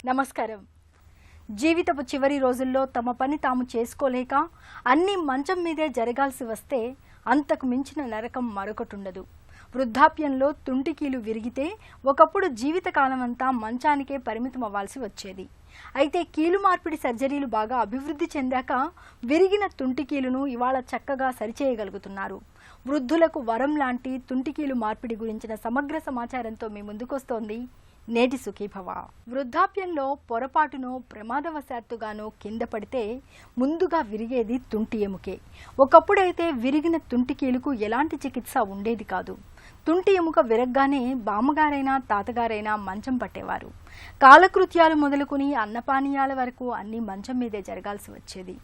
నమస్కారం. జీవితపు చివరి రోజుల్లో తమ పని తాము చేసుకోలేక అన్ని మంచం మీదే జరగాల్సి వస్తే అంతకు మించిన నరకం మరొకటుండదు. వృద్ధాప్యంలో తుంటికీలు విరిగితే ఒకప్పుడు జీవితకాలం అంతా మంచానికే పరిమితం అవ్వాల్సి వచ్చేది. అయితే కీలు మార్పిడి సర్జరీలు బాగా అభివృద్ధి చెందాక విరిగిన తుంటికీలును ఇవాళ చక్కగా సరిచేయగలుగుతున్నారు. వృద్ధులకు వరం లాంటి తుంటికీలు మార్పిడి గురించిన సమగ్ర సమాచారంతో మీ ముందుకొస్తోంది నేటి సుఖీభవ. వృద్ధాప్యంలో పొరపాటునో ప్రమాదవశాత్తుగానో కింద పడితే ముందుగా విరిగేది తుంటి ఎముకే. ఒకప్పుడైతే విరిగిన తుంటికీలుకు ఎలాంటి చికిత్స ఉండేది కాదు. తుంటి ఎముక విరగ్గానే బామ్మగారైనా తాతగారైనా మంచం పట్టేవారు. కాలకృత్యాలు మొదలుకుని అన్నపానీయాల వరకు అన్ని మంచం మీదే జరగాల్సి వచ్చేది.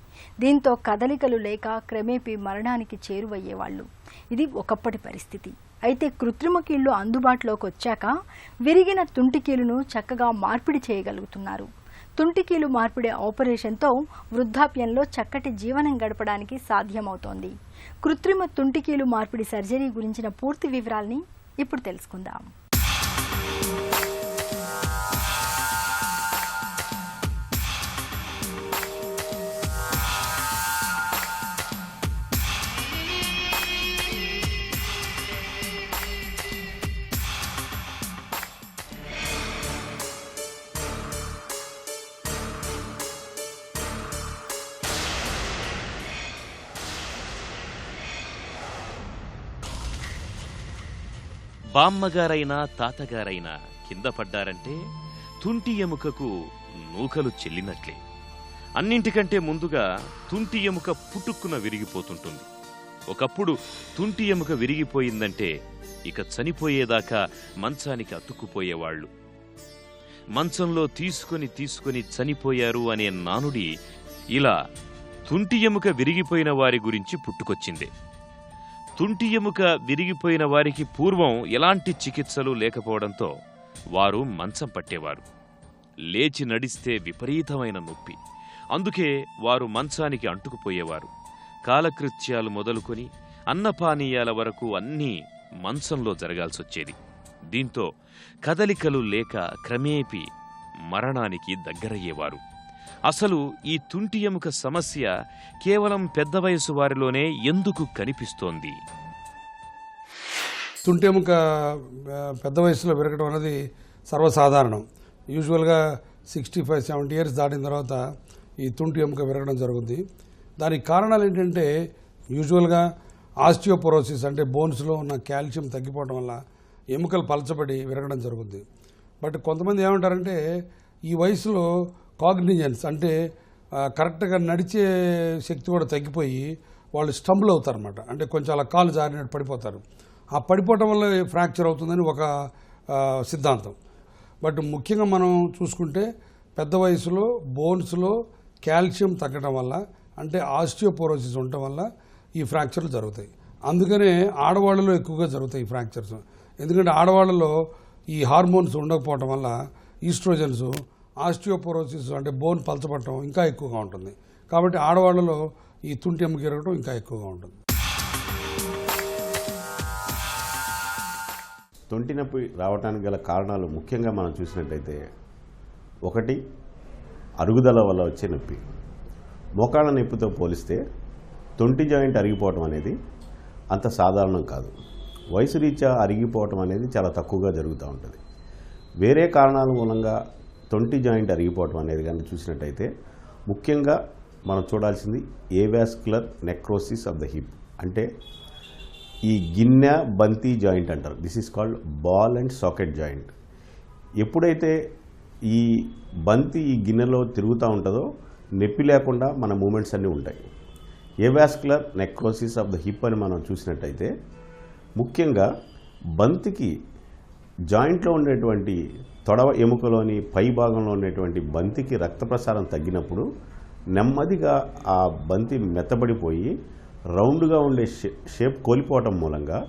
దీంతో కదలికలు లేక క్రమేపీ మరణానికి చేరువయ్యేవాళ్ళు. ఇది ఒకప్పటి పరిస్థితి. అయితే కృత్రిమ కీళ్లు అందుబాటులోకి వచ్చాక విరిగిన తుంటికీలును చక్కగా మార్పిడి చేయగలుగుతున్నారు. తుంటికీలు మార్పిడి ఆపరేషన్తో వృద్ధాప్యంలో చక్కటి జీవనం గడపడానికి సాధ్యమవుతోంది. కృత్రిమ తుంటికీలు మార్పిడి సర్జరీ గురించిన పూర్తి వివరాల్ని ఇప్పుడు తెలుసుకుందాం. బామ్మగారైనా తాతగారైనా కింద పడ్డారంటే తుంటి ఎముకకు నూకలు చెల్లినట్లే. అన్నింటికంటే ముందుగా తుంటి ఎముక పుట్టుక్కున విరిగిపోతుంటుంది. ఒకప్పుడు తుంటి ఎముక విరిగిపోయిందంటే ఇక చనిపోయేదాకా మంచానికి అతుక్కుపోయేవాళ్లు. మంచంలో తీసుకొని చనిపోయారు అనే నానుడి ఇలా తుంటి ఎముక విరిగిపోయిన వారి గురించి పుట్టుకొచ్చిందే. తుంటి ఎముక విరిగిపోయిన వారికి పూర్వం ఎలాంటి చికిత్సలు లేకపోవడంతో వారు మంచం పట్టేవారు. లేచి నడిస్తే విపరీతమైన నొప్పి. అందుకే వారు మంచానికి అంటుకుపోయేవారు. కాలకృత్యాలు మొదలుకొని అన్నపానీయాల వరకు అన్నీ మంచంలో జరగాల్సొచ్చేది. దీంతో కదలికలు లేక క్రమేపీ మరణానికి దగ్గరయ్యేవారు. అసలు ఈ తుంటి ఎముక సమస్య కేవలం పెద్ద వయసు వారిలోనే ఎందుకు కనిపిస్తోంది? తుంటి ఎముక పెద్ద వయసులో విరగడం అనేది సర్వసాధారణం. యూజువల్గా 65-70 ఇయర్స్ దాటిన తర్వాత ఈ తుంటి ఎముక విరగడం జరుగుతుంది. దానికి కారణాలు ఏంటంటే యూజువల్గా ఆస్టియోపోరోసిస్ అంటే బోన్స్లో ఉన్న కాల్షియం తగ్గిపోవడం వల్ల ఎముకలు పలచబడి విరగడం జరుగుతుంది. బట్ కొంతమంది ఏమంటారంటే ఈ వయసులో కాగ్నిజెన్స్ అంటే కరెక్ట్గా నడిచే శక్తి కూడా తగ్గిపోయి వాళ్ళు స్టంబుల్ అవుతారన్నమాట. అంటే కొంచెం అలా కాలు జారినట్టు పడిపోతారు. ఆ పడిపోవటం వల్ల ఫ్రాక్చర్ అవుతుందని ఒక సిద్ధాంతం. బట్ ముఖ్యంగా మనం చూసుకుంటే పెద్ద వయసులో బోన్స్లో కాల్షియం తగ్గడం వల్ల అంటే ఆస్టియోపోరోసిస్ ఉండటం వల్ల ఈ ఫ్రాక్చర్లు జరుగుతాయి. అందుకనే ఆడవాళ్ళలో ఎక్కువగా జరుగుతాయి ఈ ఫ్రాక్చర్స్. ఎందుకంటే ఆడవాళ్ళలో ఈ హార్మోన్స్ ఉండకపోవటం వల్ల ఈస్ట్రోజన్స్ ఆస్టియోపోరోసిస్ అంటే బోన్ పలచబడటం ఇంకా ఎక్కువగా ఉంటుంది. కాబట్టి ఆడవాళ్ళలో ఈ తుంటి ఎముక విరగడం ఇంకా ఎక్కువగా ఉంటుంది. తుంటి నొప్పి రావడానికి గల కారణాలు ముఖ్యంగా మనం చూసినట్టయితే, ఒకటి అరుగుదల వల్ల వచ్చే నొప్పి. మోకాళ్ళ నొప్పితో పోలిస్తే తుంటి జాయింట్ అరిగిపోవటం అనేది అంత సాధారణం కాదు. వయసు రీత్యా అరిగిపోవటం అనేది చాలా తక్కువగా జరుగుతూ ఉంటుంది. వేరే కారణాల మూలంగా తుంటి జాయింట్ అరిగిపోవటం అనేది కానీ చూసినట్టయితే ముఖ్యంగా మనం చూడాల్సింది avascular necrosis of the hip. అంటే ఈ గిన్నె బంతి జాయింట్ అంటారు. This is called ball and socket joint. ఎప్పుడైతే ఈ బంతి ఈ గిన్నెలో తిరుగుతూ ఉంటుందో నొప్పి లేకుండా మన మూమెంట్స్ అన్నీ ఉంటాయి. Avascular necrosis of the hip అని మనం చూసినట్టయితే ముఖ్యంగా బంతికి జాయింట్లో ఉండేటువంటి తొడవ ఎముకలోని పై భాగంలో ఉండేటువంటి బంతికి రక్త ప్రసారం తగ్గినప్పుడు నెమ్మదిగా ఆ బంతి మెత్తబడిపోయి రౌండ్గా ఉండే షేప్ కోల్పోవటం మూలంగా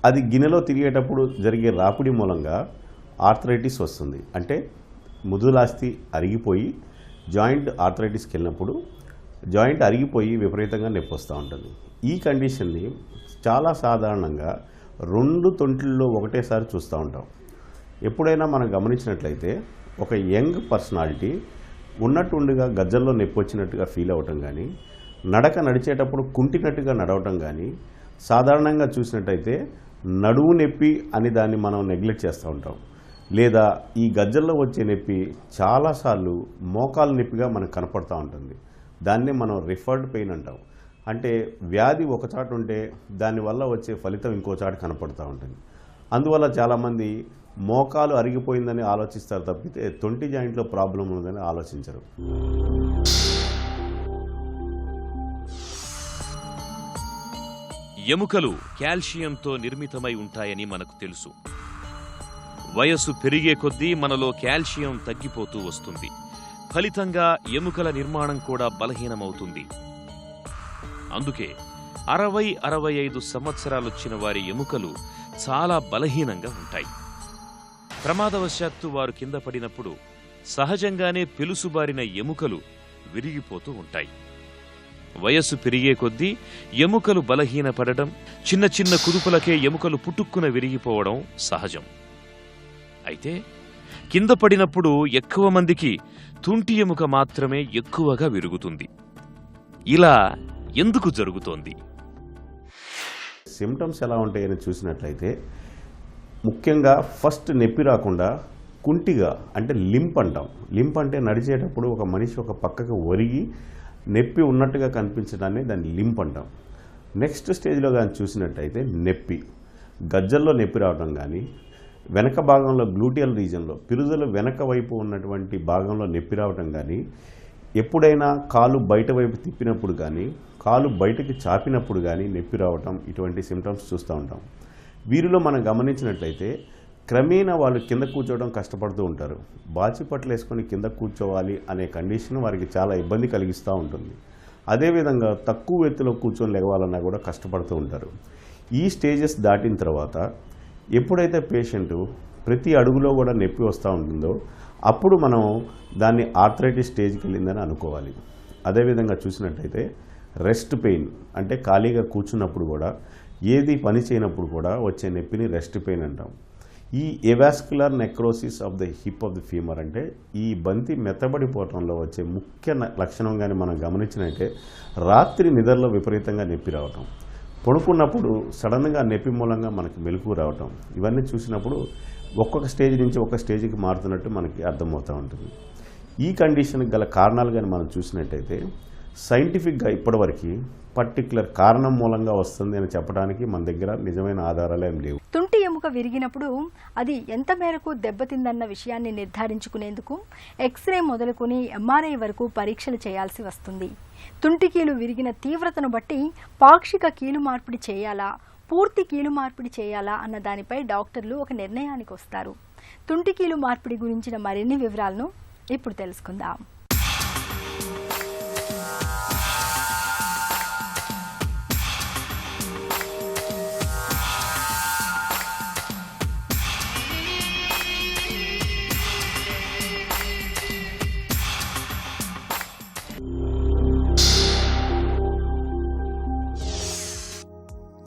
అది గిన్నెలో తిరిగేటప్పుడు జరిగే రాపిడి మూలంగా ఆర్థరైటిస్ వస్తుంది. అంటే ముదులాస్తి అరిగిపోయి జాయింట్ ఆర్థరైటిస్కి వెళ్ళినప్పుడు జాయింట్ అరిగిపోయి విపరీతంగా నొప్పి వస్తూ ఉంటుంది. ఈ కండిషన్ని చాలా సాధారణంగా 2 తొంటిల్లో ఒకటేసారి చూస్తూ ఉంటాం. ఎప్పుడైనా మనం గమనించినట్లయితే ఒక యంగ్ పర్సనాలిటీ ఉన్నట్టుండిగా గజ్జల్లో నొప్పి వచ్చినట్టుగా ఫీల్ అవ్వటం కానీ, నడిచేటప్పుడు కుంటినట్టుగా నడవటం కానీ, సాధారణంగా చూసినట్టయితే నడువు నొప్పి అని దాన్ని మనం నెగ్లెక్ట్ చేస్తూ ఉంటాం. లేదా ఈ గజ్జల్లో వచ్చే నొప్పి చాలాసార్లు మోకాలు నొప్పిగా మనకు కనపడుతూ ఉంటుంది. దాన్నే మనం రిఫర్డ్ పెయిన్ అంటాం. అంటే వ్యాధి ఒక చాట ఉంటే దానివల్ల వచ్చే ఫలితం ఇంకో చాట కనపడుతూ ఉంటుంది. అందువల్ల చాలామంది మోకాలు అరిగిపోయిందని ఆలోచిస్తారు తప్పితే తొంటి జాయింట్లో ప్రాబ్లం ఉందని ఆలోచించరు. ఎముకలు కాల్షియంతో నిర్మితమై ఉంటాయని మనకు తెలుసు. వయస్సు పెరిగే కొద్దీ మనలో కాల్షియం తగ్గిపోతూ వస్తుంది. ఫలితంగా ఎముకల నిర్మాణం కూడా బలహీనమవుతుంది. అందుకే 60-65 సంవత్సరాలొచ్చిన వారి ఎముకలు చాలా బలహీనంగా ఉంటాయి. ప్రమాదవశాత్తు వారు కింద పడినప్పుడు సహజంగానే పెలుసుబారిన ఎముకలు విరిగిపోతూ ఉంటాయి. వయస్సు పెరిగే కొద్దీ ఎముకలు బలహీనపడడం, చిన్న చిన్న కుదుపులకే ఎముకలు పుట్టుక్కున విరిగిపోవడం సహజం. అయితే కింద పడినప్పుడు ఎక్కువ మందికి తుంటి ఎముక మాత్రమే ఎక్కువగా విరుగుతుంది. ఇలా ఎందుకు జరుగుతోంది? సిమ్టమ్స్ ఎలా ఉంటాయని చూసినట్లయితే ముఖ్యంగా ఫస్ట్ నొప్పి రాకుండా కుంటిగా, అంటే లింప్ అంటాం. లింప్ అంటే నడిచేటప్పుడు ఒక మనిషి ఒక పక్కకు ఒరిగి నొప్పి ఉన్నట్టుగా కనిపించడాన్ని దాన్ని లింప్ అంటాం. నెక్స్ట్ స్టేజ్లో కానీ చూసినట్టయితే నొప్పి, గజ్జల్లో నొప్పి రావడం కానీ, వెనక భాగంలో గ్లూటియల్ రీజన్లో పిరుజల వెనక వైపు ఉన్నటువంటి భాగంలో నొప్పి రావడం కానీ, ఎప్పుడైనా కాలు బయట వైపు తిప్పినప్పుడు కానీ, కాలు బయటకి చాపినప్పుడు కానీ నొప్పి రావటం, ఇటువంటి సిమ్టమ్స్ చూస్తూ ఉంటాం. వీరిలో మనం గమనించినట్లయితే క్రమేణా వాళ్ళు కింద కూర్చోవడం కష్టపడుతూ ఉంటారు. బాచిపట్లు వేసుకొని కింద కూర్చోవాలి అనే కండిషన్ వారికి చాలా ఇబ్బంది కలిగిస్తూ ఉంటుంది. అదేవిధంగా తక్కువ ఎత్తులో కూర్చొని లేవాలన్నా కూడా కష్టపడుతూ ఉంటారు. ఈ స్టేజెస్ దాటిన తర్వాత ఎప్పుడైతే పేషెంటు ప్రతి అడుగులో కూడా నొప్పి వస్తూ ఉంటుందో అప్పుడు మనం దాన్ని ఆర్థరైటిస్ స్టేజ్కి వెళ్ళిందని అనుకోవాలి. అదేవిధంగా చూసినట్టయితే రెస్ట్ పెయిన్, అంటే ఖాళీగా కూర్చున్నప్పుడు కూడా ఏది పని చేయనప్పుడు కూడా వచ్చే నొప్పిని రెస్ట్ పెయిన్ అంటాం. ఈ avascular necrosis of the hip of the femur, అంటే ఈ బంతి మెత్తబడిపోవటంలో వచ్చే ముఖ్య లక్షణంగానే మనం గమనించినట్టే రాత్రి నిద్రలో విపరీతంగా నొప్పి రావటం, పడుకున్నప్పుడు సడన్గా నొప్పి మూలంగా మనకి మెలకువ రావటం, ఇవన్నీ చూసినప్పుడు ఒక్కొక్క స్టేజ్ నుంచి ఒక స్టేజ్కి మారుతున్నట్టు మనకి అర్థమవుతూ ఉంటుంది. ఈ కండిషన్కి గల కారణాలు కానీ మనం చూసినట్టయితే సైంటిఫిక్గా ఇప్పటివరకు పర్టికులర్ కారణం మూలంగా వస్తుంది అని చెప్పడానికి మన దగ్గర నిజమైన ఆధారాలు ఏం లేవు. తుంటి ఎముక విరిగినప్పుడు అది ఎంత మేరకు దెబ్బతిందన్న విషయాన్ని నిర్ధారించుకునేందుకు ఎక్స్రే మొదలుకొని ఎంఆర్ఐ వరకు పరీక్షలు చేయాల్సి వస్తుంది. తుంటి కీలు విరిగిన తీవ్రతను బట్టి పాక్షిక కీలు మార్పిడి చేయాలా, పూర్తి కీలు మార్పిడి చేయాలా అన్న దానిపై డాక్టర్లు ఒక నిర్ణయానికి వస్తారు. తుంటి కీలు మార్పిడి గురించిన మరిన్ని వివరాలను ఇప్పుడు తెలుసుకుందాం.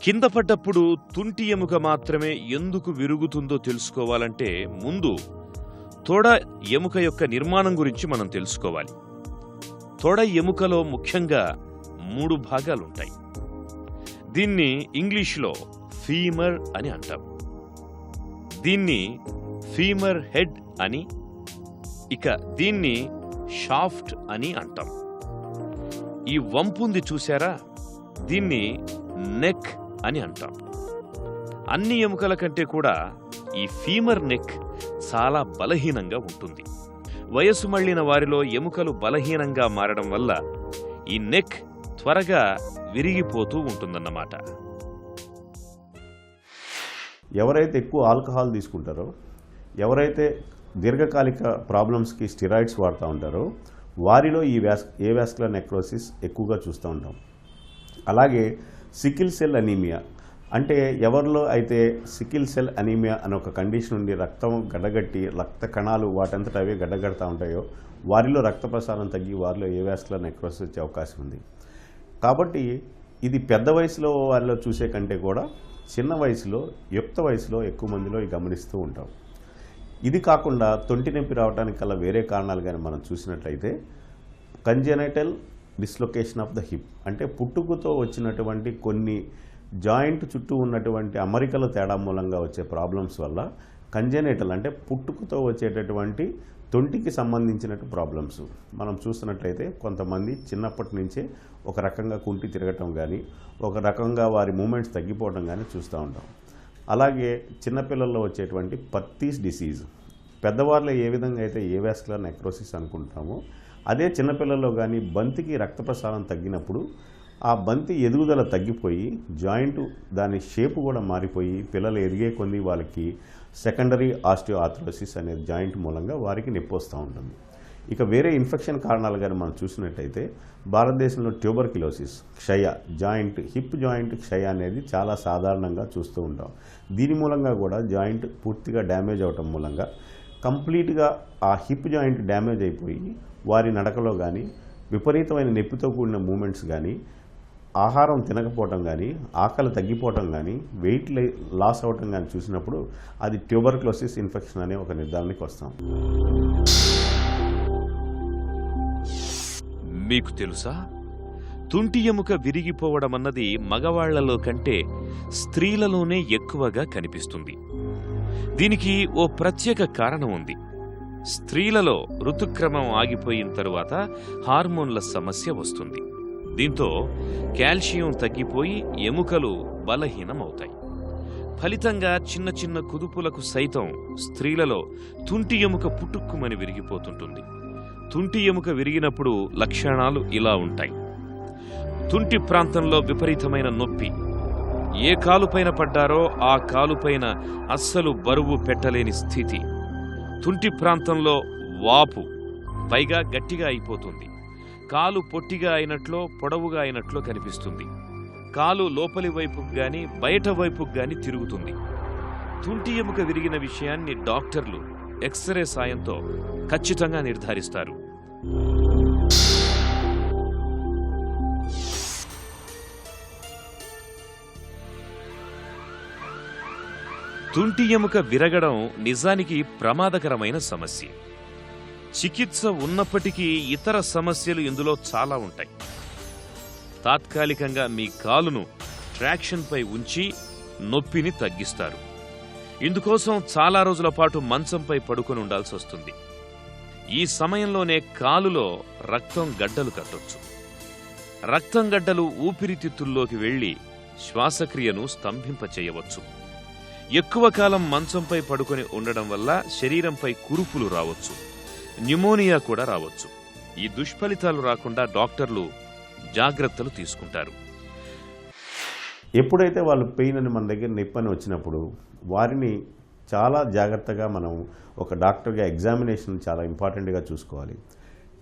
కింద పడ్డప్పుడు తుంటి ఎముక మాత్రమే ఎందుకు విరుగుతుందో తెలుసుకోవాలంటే ముందు తొడ ఎముక యొక్క నిర్మాణం గురించి మనం తెలుసుకోవాలి. తొడ ఎముకలో ముఖ్యంగా 3 భాగాలుంటాయి. దీన్ని ఇంగ్లీష్లో ఫీమర్ అని అంటాం. దీన్ని ఫీమర్ హెడ్ అని, ఇక దీన్ని షాఫ్ట్ అని అంటాం. ఈ వంపుంది చూశారా, దీన్ని నెక్ అని అంటాం. అన్ని ఎముకల కంటే కూడా ఈ ఫీమర్ నెక్ చాలా బలహీనంగా ఉంటుంది. వయసు మళ్లిన వారిలో ఎముకలు బలహీనంగా మారడం వల్ల ఈ నెక్ త్వరగా విరిగిపోతూ ఉంటుందన్నమాట. ఎవరైతే ఎక్కువ ఆల్కహాల్ తీసుకుంటారో, ఎవరైతే దీర్ఘకాలిక ప్రాబ్లమ్స్కి స్టిరాయిడ్స్ వాడుతూ ఉంటారో వారిలో ఈ ఏవాస్కులర్ నెక్రోసిస్ ఎక్కువగా చూస్తూ ఉంటాం. అలాగే సికిల్ సెల్ అనీమియా, అంటే ఎవరిలో అయితే సికిల్ సెల్ అనీమియా అనే ఒక కండిషన్ ఉండి రక్తం గడ్డగట్టి రక్త కణాలు వాటంతట అవే గడ్డగడతా ఉంటాయో వారిలో రక్త ప్రసారం తగ్గి వారిలో ఏవాస్కులర్ నెక్రోసిస్ వచ్చే అవకాశం ఉంది. కాబట్టి ఇది పెద్ద వయసులో వారిలో చూసే కంటే కూడా చిన్న వయసులో, యుక్త వయసులో ఎక్కువ మందిలో గమనిస్తూ ఉంటాం. ఇది కాకుండా తొంటి నొప్పి రావడానికి కల్లా వేరే కారణాలు కానీ మనం చూసినట్లయితే కంజెనైటల్ డిస్లొకేషన్ ఆఫ్ ద హిప్, అంటే పుట్టుకతో వచ్చినటువంటి కొన్ని జాయింట్ చుట్టూ ఉన్నటువంటి అమరికల తేడా మూలంగా వచ్చే ప్రాబ్లమ్స్ వల్ల కంజెనైటల్ అంటే పుట్టుకతో వచ్చేటటువంటి తొంటికి సంబంధించినట్టు ప్రాబ్లమ్స్ మనం చూస్తున్నట్లయితే కొంతమంది చిన్నప్పటి నుంచే ఒక రకంగా కుంటి తిరగటం కానీ ఒక రకంగా వారి మూమెంట్స్ తగ్గిపోవడం కానీ చూస్తూ ఉంటాం. అలాగే చిన్నపిల్లల్లో వచ్చేటువంటి పర్తీస్ డిసీజ్, పెద్దవారిలో ఏ విధంగా అయితే ఏవాస్కులర్ నెక్రోసిస్ అనుకుంటామో అదే చిన్నపిల్లల్లో కానీ బంతికి రక్త ప్రసారం తగ్గినప్పుడు ఆ బంతి ఎదుగుదల తగ్గిపోయి జాయింట్ దాని షేపు కూడా మారిపోయి పిల్లలు ఎదిగే కొద్ది వాళ్ళకి సెకండరీ ఆస్టియోఆర్థ్రోసిస్ అనే జాయింట్ మూలంగా వారికి నొప్పి వస్తూ ఉంటుంది. ఇక వేరే ఇన్ఫెక్షన్ కారణాలు కానీ మనం చూసినట్టయితే భారతదేశంలో ట్యూబర్క్యులోసిస్, క్షయ, జాయింట్ హిప్ జాయింట్ క్షయ అనేది చాలా సాధారణంగా చూస్తూ ఉంటాం. దీని మూలంగా కూడా జాయింట్ పూర్తిగా డ్యామేజ్ అవటం మూలంగా కంప్లీట్గా ఆ హిప్ జాయింట్ డ్యామేజ్ అయిపోయి వారి నడకలో కానీ విపరీతమైన నొప్పితో కూడిన మూమెంట్స్ కానీ ఆహారం తినకపోవటం కానీ ఆకలి తగ్గిపోవటం కానీ వెయిట్ లాస్ అవ్వటం కానీ చూసినప్పుడు అది ట్యూబర్క్లోసిస్ ఇన్ఫెక్షన్ అనే ఒక నిర్ధారణకి వస్తాం. మీకు తెలుసా, తుంటి ఎముక విరిగిపోవడం అన్నది మగవాళ్లలో కంటే స్త్రీలలోనే ఎక్కువగా కనిపిస్తుంది. దీనికి ఓ ప్రత్యేక కారణం ఉంది. స్త్రీలలో ఋతుక్రమం ఆగిపోయిన తరువాత హార్మోన్ల సమస్య వస్తుంది. దీంతో కాల్షియం తగ్గిపోయి ఎముకలు బలహీనమవుతాయి. ఫలితంగా చిన్న చిన్న కుదుపులకు సైతం స్త్రీలలో తుంటి ఎముక పుట్టుక్కుమని విరిగిపోతుంటుంది. తుంటి ఎముక విరిగినప్పుడు లక్షణాలు ఇలా ఉంటాయి. తుంటి ప్రాంతంలో విపరీతమైన నొప్పి, ఏ కాలుపైన పడ్డారో ఆ కాలుపైన అస్సలు బరువు పెట్టలేని స్థితి, తుంటి ప్రాంతంలో వాపు, పైగా గట్టిగా అయిపోతుంది. కాలు పొట్టిగా అయినట్లో పొడవుగా అయినట్లో కనిపిస్తుంది. కాలు లోపలి వైపుకు గాని బయట వైపుకు గాని తిరుగుతుంది. తుంటి ఎముక విరిగిన విషయాన్ని డాక్టర్లు ఎక్స్రే సాయంతో ఖచ్చితంగా నిర్ధారిస్తారు. తుంటి ఎముక విరగడం నిజానికి ప్రమాదకరమైన సమస్య. చికిత్స ఉన్నప్పటికీ ఇతర సమస్యలు ఇందులో చాలా ఉంటాయి. తాత్కాలికంగా మీ కాలును ట్రాక్షన్పై ఉంచి నొప్పిని తగ్గిస్తారు. ఇందుకోసం చాలా రోజుల పాటు మంచంపై పడుకొని ఉండాల్సి వస్తుంది. ఈ సమయంలోనే కాలులో రక్తం గడ్డలు కట్టొచ్చు. రక్తం గడ్డలు ఊపిరితిత్తుల్లోకి వెళ్లి శ్వాసక్రియను స్తంభింపచేయవచ్చు. ఎక్కువ కాలం మంచంపై పడుకొని ఉండడం వల్ల శరీరంపై కురుపులు రావచ్చు, న్యూమోనియా కూడా రావచ్చు. ఈ దుష్ఫలితాలు రాకుండా డాక్టర్లు జాగ్రత్తలు తీసుకుంటారు. ఎప్పుడైతే వాళ్ళు పెయిన్ అని మన దగ్గర నొప్పి అని వచ్చినప్పుడు వారిని చాలా జాగ్రత్తగా మనం ఒక డాక్టర్గా ఎగ్జామినేషన్ చాలా ఇంపార్టెంట్గా చూసుకోవాలి.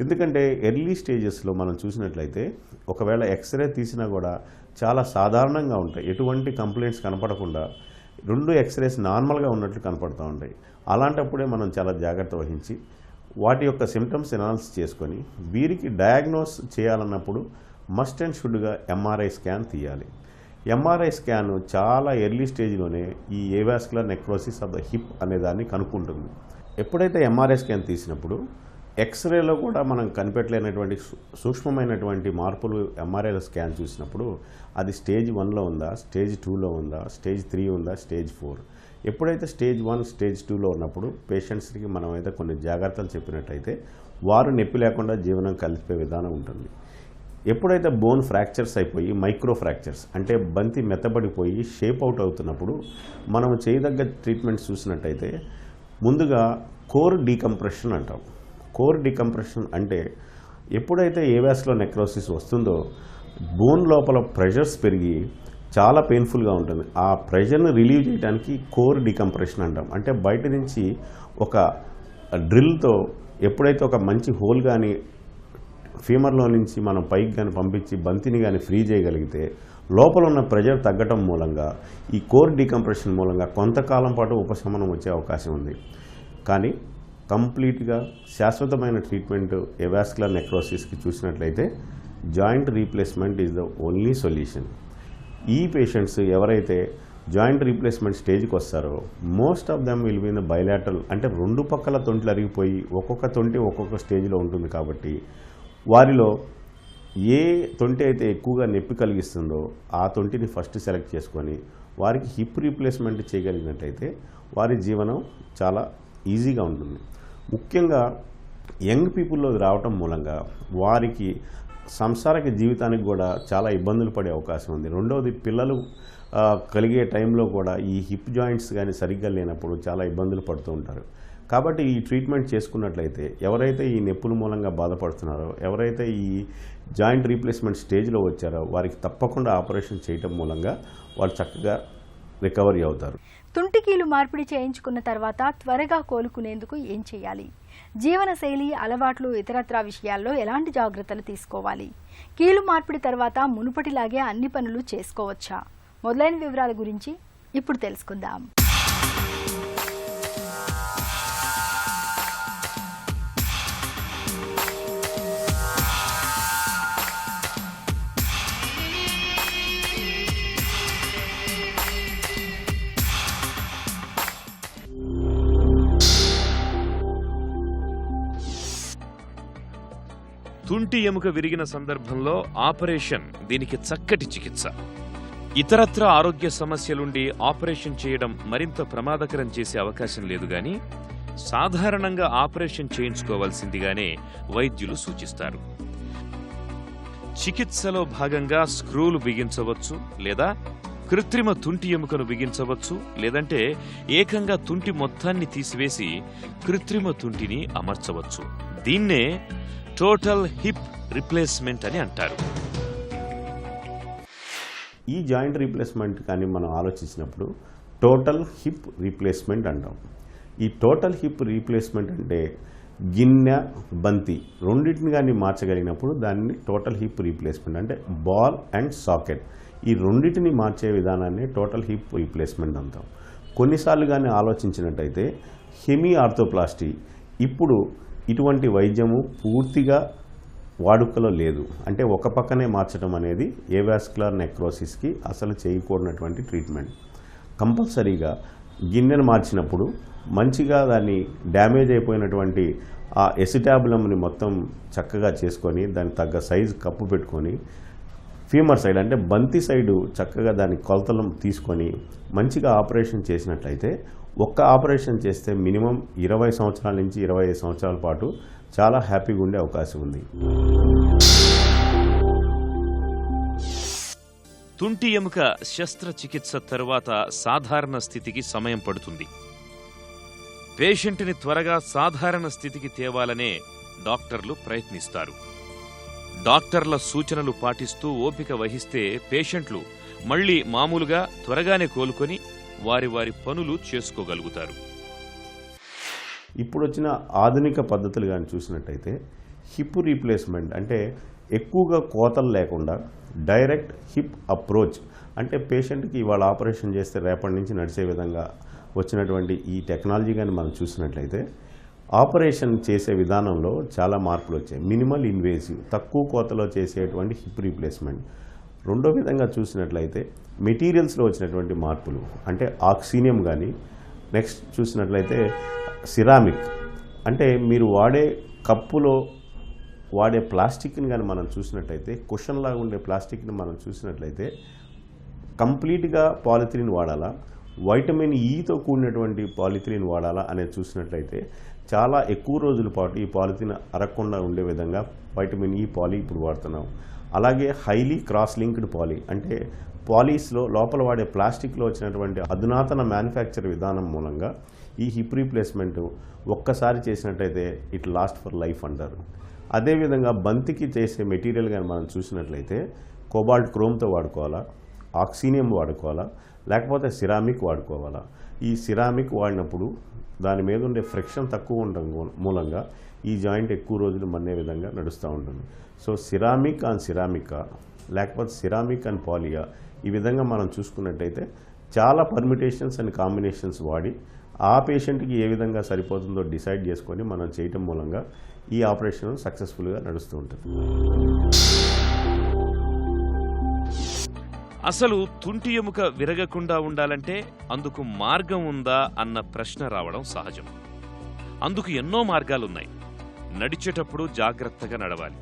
ఎందుకంటే ఎర్లీ స్టేజెస్లో మనం చూసినట్లయితే ఒకవేళ ఎక్స్రే తీసినా కూడా చాలా సాధారణంగా ఉంటాయి. ఎటువంటి కంప్లైంట్స్ కనపడకుండా 2 ఎక్స్రేస్ నార్మల్గా ఉన్నట్లు కనపడుతూ ఉంటాయి. అలాంటప్పుడే మనం చాలా జాగ్రత్త వహించి వాటి యొక్క సిమ్టమ్స్ ఎనాలిసిస్ చేసుకొని వీరికి డయాగ్నోస్ చేయాలన్నప్పుడు మస్ట్ అండ్ షుడ్గా ఎంఆర్ఐ స్కాన్ తీయాలి. ఎంఆర్ఐ స్కాన్ చాలా ఎర్లీ స్టేజ్లోనే ఈ avascular necrosis of the hip అనేదాన్ని కనుక్కుంటుంది. ఎప్పుడైతే ఎంఆర్ఐ స్కాన్ తీసినప్పుడు ఎక్స్రేలో కూడా మనం కనిపెట్టలేనటువంటి సూక్ష్మమైనటువంటి మార్పులు ఎంఆర్ఐలో స్కాన్ చూసినప్పుడు అది స్టేజ్ 1లో ఉందా, స్టేజ్ 2లో ఉందా, స్టేజ్ 3 ఉందా, స్టేజ్ 4. ఎప్పుడైతే స్టేజ్ 1, స్టేజ్ 2లో ఉన్నప్పుడు పేషెంట్స్కి మనం అయితే కొన్ని జాగ్రత్తలు చెప్పినట్టయితే వారు నొప్పి లేకుండా జీవనం కలిపే విధానం ఉంటుంది. ఎప్పుడైతే బోన్ ఫ్రాక్చర్స్ అయిపోయి మైక్రో ఫ్రాక్చర్స్ అంటే బంతి మెత్తబడిపోయి షేప్ అవుట్ అవుతున్నప్పుడు మనం చేయదగ్గ ట్రీట్మెంట్స్ చూసినట్టయితే ముందుగా కోర్ డీకంప్రెషన్ అంటాం. కోర్ డీకంప్రెషన్ అంటే ఎప్పుడైతే ఏవాస్కులర్ నెక్రోసిస్ వస్తుందో బోన్ లోపల ప్రెషర్స్ పెరిగి చాలా పెయిన్ఫుల్గా ఉంటుంది. ఆ ప్రెషర్ని రిలీవ్ చేయడానికి కోర్ డీకంప్రెషన్ అంటాం. అంటే బయట నుంచి ఒక డ్రిల్తో ఎప్పుడైతే ఒక మంచి హోల్ కానీ ఫీమర్లో నుంచి మనం పైకి కానీ పంపించి బంతిని కానీ ఫ్రీ చేయగలిగితే లోపల ఉన్న ప్రెషర్ తగ్గటం మూలంగా ఈ కోర్ డీకంప్రెషన్ మూలంగా కొంతకాలం పాటు ఉపశమనం వచ్చే అవకాశం ఉంది. కానీ కంప్లీట్గా శాశ్వతమైన ట్రీట్మెంట్ ఏవాస్కులర్ నెక్రోసిస్కి చూసినట్లయితే joint replacement is the only solution. ఈ పేషెంట్స్ ఎవరైతే జాయింట్ రీప్లేస్మెంట్ స్టేజ్కి వస్తారో most of them will be in the bilateral, అంటే రెండు పక్కల తొంట్లు అరిగిపోయి ఒక్కొక్క తొంటి ఒక్కొక్క స్టేజ్లో ఉంటుంది. కాబట్టి వారిలో ఏ తొంటి అయితే ఎక్కువగా నొప్పి కలిగిస్తుందో ఆ తొంటిని ఫస్ట్ సెలెక్ట్ చేసుకొని వారికి హిప్ రీప్లేస్మెంట్ చేయగలిగినట్లయితే వారి జీవనం చాలా ఈజీగా ఉంటుంది. ముఖ్యంగా యంగ్ పీపుల్లో రావటం మూలంగా వారికి సంసారిక జీవితానికి కూడా చాలా ఇబ్బందులు పడే అవకాశం ఉంది. రెండవది, పిల్లలు కలిగే టైంలో కూడా ఈ హిప్ జాయింట్స్ కానీ సరిగ్గా లేనప్పుడు చాలా ఇబ్బందులు పడుతూ ఉంటారు. కాబట్టి ఈ ట్రీట్మెంట్ చేసుకున్నట్లయితే ఎవరైతే ఈ నొప్పుల మూలంగా బాధపడుతున్నారో, ఎవరైతే ఈ జాయింట్ రీప్లేస్మెంట్ స్టేజ్లో వచ్చారో వారికి తప్పకుండా ఆపరేషన్ చేయటం మూలంగా వాళ్ళు చక్కగా రికవరీ అవుతారు. తుంటికీలు మార్పిడి చేయించుకున్న తర్వాత త్వరగా కోలుకునేందుకు ఏం చేయాలి? జీవనశైలి, అలవాట్లు, ఇతరత్రా విషయాల్లో ఎలాంటి జాగ్రత్తలు తీసుకోవాలి? కీలు మార్పిడి తర్వాత మునుపటిలాగే అన్ని పనులు చేసుకోవచ్చా? మొదలైన వివరాల గురించి ఇప్పుడు తెలుసుకుందాం. తుంటి ఎముక విరిగిన సందర్భంలో ఆపరేషన్ దీనికి చక్కటి చికిత్స. ఇతరత్ర ఆరోగ్య సమస్యలుండి ఆపరేషన్ చేయడం మరింత ప్రమాదకరం చేసే అవకాశం లేదు గాని సాధారణంగా ఆపరేషన్ చేయించుకోవాల్సిందిగానే వైద్యులు సూచిస్తారు. చికిత్సలో భాగంగా స్క్రూలు బిగించవచ్చు, లేదా కృత్రిమ తుంటి ఎముకను బిగించవచ్చు, లేదంటే ఏకంగా తుంటి మొత్తాన్ని తీసివేసి కృత్రిమ తుంటిని అమర్చవచ్చు. దీన్నే టోటల్ హిప్ రిప్లేస్మెంట్ అని అంటారు. ఈ జాయింట్ రీప్లేస్మెంట్ కానీ మనం ఆలోచించినప్పుడు టోటల్ హిప్ రీప్లేస్మెంట్ అంటాం. ఈ టోటల్ హిప్ రీప్లేస్మెంట్ అంటే గిన్నె, బంతి రెండింటిని కానీ మార్చగలిగినప్పుడు దాన్ని టోటల్ హిప్ రీప్లేస్మెంట్, అంటే బాల్ అండ్ సాకెట్ ఈ రెండింటిని మార్చే విధానాన్ని టోటల్ హిప్ రీప్లేస్మెంట్ అంటాం. కొన్నిసార్లు కానీ ఆలోచించినట్టయితే హెమీ ఆర్థోప్లాస్టీ ఇప్పుడు ఇటువంటి వైద్యము పూర్తిగా వాడుకలో లేదు. అంటే ఒక పక్కనే మార్చడం అనేది ఏవాస్కులర్ నెక్రోసిస్కి అసలు చేయకూడనటువంటి ట్రీట్మెంట్. కంపల్సరీగా గిన్నెను మార్చినప్పుడు మంచిగా దాన్ని డ్యామేజ్ అయిపోయినటువంటి ఆ ఎసిటాబులంని మొత్తం చక్కగా చేసుకొని దానికి తగ్గ సైజు కప్పు పెట్టుకొని ఫీమర్ సైడ్ అంటే బంతి సైడు చక్కగా దాని కొలతలు తీసుకొని మంచిగా ఆపరేషన్ చేసినట్లయితే ఒక్క ఆపరేషన్ చేస్తే మినిమం 20 సంవత్సరాల నుంచి 25 సంవత్సరాల పాటు చాలా హ్యాపీగా ఉండే అవకాశం ఉంది. తుంటి ఎముక శస్త్రచికిత్స తరువాత సాధారణ స్థితికి సమయం పడుతుంది. పేషెంట్ని త్వరగా సాధారణ స్థితికి తేవాలనే డాక్టర్లు ప్రయత్నిస్తారు. డాక్టర్ల సూచనలు పాటిస్తూ ఓపిక వహిస్తే పేషెంట్లు మళ్లీ మామూలుగా త్వరగానే కోలుకొని వారి వారి పనులు చేసుకోగలుగుతారు. ఇప్పుడు వచ్చిన ఆధునిక పద్ధతులు కానీ చూసినట్టయితే హిప్ రీప్లేస్మెంట్ అంటే ఎక్కువగా కోతలు లేకుండా డైరెక్ట్ హిప్ అప్రోచ్, అంటే పేషెంట్కి ఇవాళ ఆపరేషన్ చేస్తే రేపటి నుంచి నడిచే విధంగా వచ్చినటువంటి ఈ టెక్నాలజీ కానీ మనం చూసినట్లయితే ఆపరేషన్ చేసే విధానంలో చాలా మార్పులు వచ్చాయి. మినిమల్ ఇన్వేసివ్, తక్కువ కోతలో చేసేటువంటి హిప్ రీప్లేస్మెంట్. రెండో విధంగా చూసినట్లయితే మెటీరియల్స్లో వచ్చినటువంటి మార్పులు, అంటే ఆక్సీనియం కానీ, నెక్స్ట్ చూసినట్లయితే సిరామిక్, అంటే మీరు వాడే కప్పులో వాడే ప్లాస్టిక్ని కానీ మనం చూసినట్లయితే కుషన్ లాగా ఉండే ప్లాస్టిక్ని మనం చూసినట్లయితే కంప్లీట్గా పాలిథిలిన్ వాడాలా, వైటమిన్ ఈతో కూడినటువంటి పాలిథిలిన్ వాడాలా అనేది చూసినట్లయితే చాలా ఎక్కువ రోజుల పాటు ఈ పాలిథిన్ అరగకుండా ఉండే విధంగా వైటమిన్ ఈ పాలీ ఇప్పుడు వాడుతున్నాం. అలాగే హైలీ క్రాస్ లింక్డ్ పాలీ, అంటే పాలీస్లో లోపల వాడే ప్లాస్టిక్లో వచ్చినటువంటి అధునాతన మ్యానుఫ్యాక్చర్ విధానం మూలంగా ఈ హిప్ రీప్లేస్మెంట్ ఒక్కసారి చేసినట్లయితే ఇట్ లాస్ట్ ఫర్ లైఫ్ అంటారు. అదేవిధంగా బంతికి చేసే మెటీరియల్ కానీ మనం చూసినట్లయితే కోబాల్ట్ క్రోమ్తో వాడుకోవాలా, ఆక్సీనియం వాడుకోవాలా, లేకపోతే సిరామిక్ వాడుకోవాలా. ఈ సిరామిక్ వాడినప్పుడు దాని మీద ఉండే ఫ్రిక్షన్ తక్కువ ఉండడం మూలంగా ఈ జాయింట్ ఎక్కువ రోజులు మన్నే విధంగా నడుస్తూ ఉంటుంది. సో సిరామిక్ ఆన్ సిరామికా లేకపోతే సిరామిక్ అండ్ పాలియా, ఈ విధంగా మనం చూసుకున్నట్టయితే చాలా పర్మిటేషన్స్ అండ్ కాంబినేషన్స్ వాడి ఆ పేషెంట్కి ఏ విధంగా సరిపోతుందో డిసైడ్ చేసుకొని మనం చేయటం మూలంగా ఈ ఆపరేషన్ సక్సెస్ఫుల్గా నడుస్తూ ఉంటుంది. అసలు తుంటి ఎముక విరగకుండా ఉండాలంటే అందుకు మార్గం ఉందా అన్న ప్రశ్న రావడం సహజం. అందుకు ఎన్నో మార్గాలున్నాయి. నడిచేటప్పుడు జాగ్రత్తగా నడవాలి.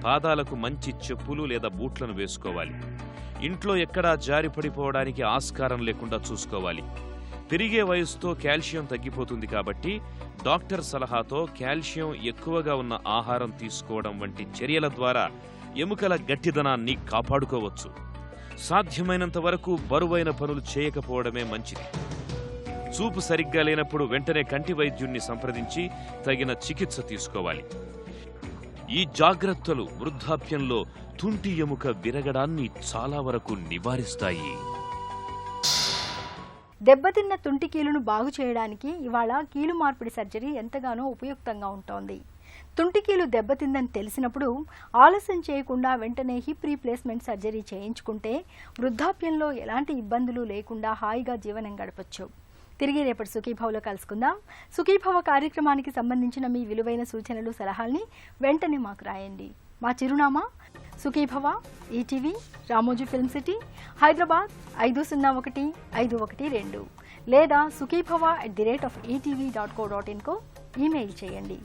పాదాలకు మంచి చెప్పులు లేదా బూట్లను వేసుకోవాలి. ఇంట్లో ఎక్కడా జారి పడిపోవడానికి ఆస్కారం లేకుండా చూసుకోవాలి. పెరిగే వయసుతో కాల్షియం తగ్గిపోతుంది కాబట్టి డాక్టర్ సలహాతో కాల్షియం ఎక్కువగా ఉన్న ఆహారం తీసుకోవడం వంటి చర్యల ద్వారా ఎముకల గట్టిదనాన్ని కాపాడుకోవచ్చు. సాధ్యమైనంత వరకు బరువైన పనులు చేయకపోవడమే మంచిది. చూపు సరిగ్గా లేనప్పుడు వెంటనే కంటి వైద్యుణ్ణి సంప్రదించి తగిన చికిత్స తీసుకోవాలి. ఈ జాగ్రత్తలు వృద్ధాప్యంలో తుంటి ఎముక విరగడాన్ని చాలా వరకు నివారిస్తాయి. దెబ్బతిన్న తుంటి కీలును బాగు చేయడానికి ఇవాళ కీలు మార్పిడి సర్జరీ ఎంతగానో ఉపయుక్తంగా ఉంటోంది. తుంటి కీలు దెబ్బతిందని తెలిసినప్పుడు ఆలస్యం చేయకుండా వెంటనే హిప్ రీప్లేస్మెంట్ సర్జరీ చేయించుకుంటే వృద్ధాప్యంలో ఎలాంటి ఇబ్బందులు లేకుండా హాయిగా జీవనం గడపొచ్చు. తిరిగి రేపటి సుఖీభవలో కలుసుకుందాం. సుఖీభవ కార్యక్రమానికి సంబంధించిన మీ విలువైన సూచనలు, సలహాల్ని వెంటనే మాకు రాయండి. మా చిరునామా Sukhibhava, ETV, Ramoji film city, Hyderabad 501512 లేదా sukhibhava@etv.co.in కు ఈమెయిల్ చేయండి.